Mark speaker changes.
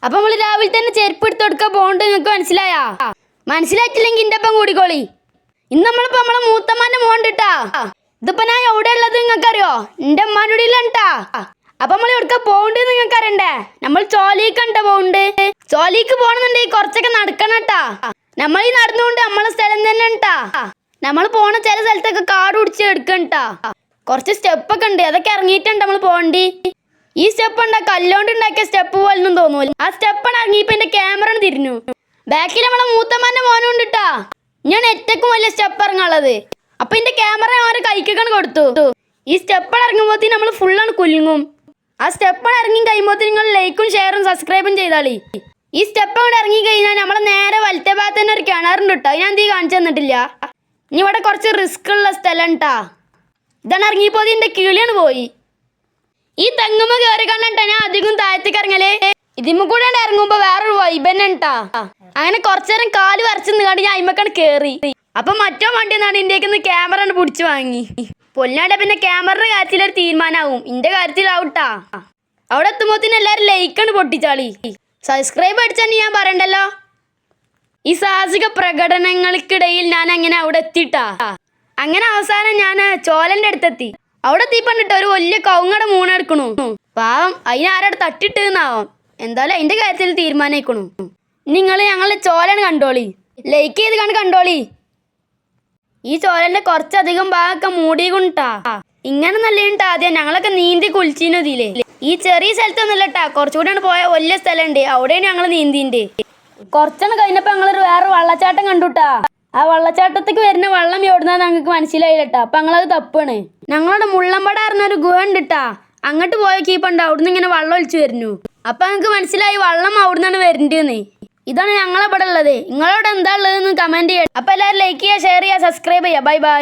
Speaker 1: അപ്പൊ നമ്മള് രാവിലെ തന്നെ ചെരുപ്പ് എടുത്ത് കൊടുക്കാൻ പോകണ്ട്. നിങ്ങൾക്ക് മനസ്സിലായാ? മനസ്സിലായിട്ടില്ലെങ്കിൽ ഇന്റെ ഒപ്പം കൂടിക്കോളി. ഇന്ന് നമ്മളിപ്പോ നമ്മളെ മൂത്തമ്മാന്റെ മോണ്ടിട്ടാ. ഇതിപ്പോ ഞാൻ എവിടെ ഉള്ളത് നിങ്ങൾക്ക് അറിയോ? എന്റെ അമ്മാൻ്റെ ഉള്ളിലാണ്ടാ. അപ്പൊ നമ്മൾ എവിടെ പോകണ്ട് നിങ്ങൾക്ക് അറിയണ്ടേ? നമ്മൾ ചോലിക്കണ്ട പോകണ്ട്. ചോലിക്ക് പോകണമെന്നുണ്ടെങ്കിൽ കുറച്ചൊക്കെ നടക്കണട്ടാ. നമ്മൾ ഈ നടന്നുകൊണ്ട് നമ്മളെ സ്ഥലം തന്നെ ഉണ്ടാ. നമ്മൾ പോണ ചില സ്ഥലത്തൊക്കെ കാട് പിടിച്ച് എടുക്കണ്ടാ. കുറച്ച് സ്റ്റെപ്പൊക്കെ ഉണ്ട്, അതൊക്കെ ഇറങ്ങിയിട്ടുണ്ട് നമ്മൾ പോകണ്ടി. ഈ സ്റ്റെപ്പ് ഉണ്ടാ കല്ലോണ്ട് ഉണ്ടാക്കിയ സ്റ്റെപ്പ് പോലൊന്നും തോന്നൂല. ആ സ്റ്റെപ്പാണ് ഇറങ്ങിയപ്പോ എന്റെ ക്യാമറ തിരിഞ്ഞു. ബാക്കിൽ നമ്മളെ മൂത്തമ്മാന്റെ മോനുണ്ടിട്ടാ. ഞാൻ ഏറ്റവും വലിയ സ്റ്റെപ്പ് ഇറങ്ങാനുള്ളത്. അപ്പൊ എന്റെ ക്യാമറ ആരെ കൈക്കാണ് കൊടുത്തു. ഈ സ്റ്റെപ്പ് ഇറങ്ങുമ്പോഴത്തേ നമ്മൾ ഫുള്ളാണ് കുലുങ്ങും. ആ സ്റ്റെപ്പ് ഇറങ്ങി കഴിയുമ്പോൾ നിങ്ങൾ ലൈക്കും ഷെയറും സബ്സ്ക്രൈബും ചെയ്താളി. ഈ സ്റ്റെപ്പ് അങ്ങോട്ട് ഇറങ്ങി കഴിഞ്ഞാൽ നമ്മളെ നേരെ വലത്തെ ഭാഗത്ത് തന്നെ ഒരു കിണറുണ്ട് കേട്ടോ. ഞാൻ എന്ത് കാണിച്ചു തന്നിട്ടില്ല. ഇനി ഇവിടെ കുറച്ച് റിസ്ക് ഉള്ള സ്ഥലം ഉണ്ടാ. ഇതാണ് ഇറങ്ങിയപ്പോ എന്റെ കിളിയാണ് പോയി. ഈ തെങ്ങുമ്മ കയറി കണ്ടാ ഞാൻ അധികം താഴത്തേക്ക് ഇറങ്ങല്. ഇതിമ്മ കൂടെ ഇറങ്ങുമ്പോ വേറൊരു വൈബ് തന്നെ ഉണ്ടാ. അങ്ങനെ കുറച്ചേരം കാല് വരച്ച് നിന്നാണ്ട് ഞാൻ അയിമക്കാണ് കേറി. അപ്പൊ മറ്റോ വണ്ടി എന്നാണ് ഇന്ത്യക്ക് ക്യാമറ പിടിച്ചു വാങ്ങി. പൊന്നാടെ പിന്നെ ക്യാമറയുടെ കാര്യത്തിൽ ഒരു തീരുമാനമാവും. ഇന്റെ കാര്യത്തിലാവട്ടാ. അവിടെ എത്തുമ്പോത്തിന് എല്ലാരും ലൈക്കാണ് പൊട്ടിച്ചാളി. സബ്സ്ക്രൈബ് അടിച്ചാൽ ഞാൻ പറയണ്ടല്ലോ. ഈ സാഹസിക പ്രകടനങ്ങൾക്കിടയിൽ ഞാൻ അങ്ങനെ അവിടെ എത്തിട്ടാ. അങ്ങനെ അവസാനം ഞാൻ ചോലന്റെ അടുത്തെത്തി. അവിടെ എത്തിപ്പണ്ടിട്ട് ഒരു വലിയ കവുങ്ങട മൂണെടുക്കണു. പാവം അതിനാരവിടെ തട്ടിട്ടെന്നാവും. എന്തായാലും അതിന്റെ കാര്യത്തിൽ തീരുമാനിക്കണു. നിങ്ങൾ ഞങ്ങളുടെ ചോലന് കണ്ടോളി. ലൈക്ക് ചെയ്ത് കണ്ടോളി. ഈ ചോലന്റെ കുറച്ചധികം ഭാഗമൊക്കെ മൂടികൊണ്ടാ. ഇങ്ങനെ നല്ലതാ. ആദ്യം ഞങ്ങളൊക്കെ നീന്തി കുളിച്ചിരുന്നതില്ലേ. ഈ ചെറിയ സ്ഥലത്തൊന്നുമില്ലട്ടാ. കുറച്ചുകൂടെ പോയ വലിയ സ്ഥലമുണ്ട്. അവിടെയാണ് ഞങ്ങൾ നീന്തിന്റെ. കുറച്ചെണ്ണം കഴിഞ്ഞപ്പോ ഞങ്ങളൊരു വേറെ വെള്ളച്ചാട്ടം കണ്ടുട്ടാ. ആ വെള്ളച്ചാട്ടത്തേക്ക് വരുന്ന വെള്ളം എവിടുന്നാ ഞങ്ങൾക്ക് മനസ്സിലായില്ലട്ടാ. അപ്പൊ ഞങ്ങളത് തപ്പാണ്. ഞങ്ങളുടെ മുള്ളമ്പട അറിഞ്ഞൊരു ഗുഹ ഉണ്ടിട്ടാ. അങ്ങോട്ട് പോയ കീപ്പുണ്ട്. അവിടുന്ന് ഇങ്ങനെ വെള്ളം ഒലിച്ചു വരുന്നു. അപ്പൊ ഞങ്ങൾക്ക് മനസ്സിലായി വെള്ളം അവിടുന്നാണ് വരണ്ടേന്ന്. ഇതാണ് ഞങ്ങളെ ഇവിടെ ഉള്ളത്. നിങ്ങളോട് എന്താ ഉള്ളതെന്ന് കമന്റ് ചെയ്യാം. അപ്പൊ എല്ലാവരും ലൈക്ക് ചെയ്യുക, ഷെയർ ചെയ്യുക, സബ്സ്ക്രൈബ് ചെയ്യുക. Bye bye.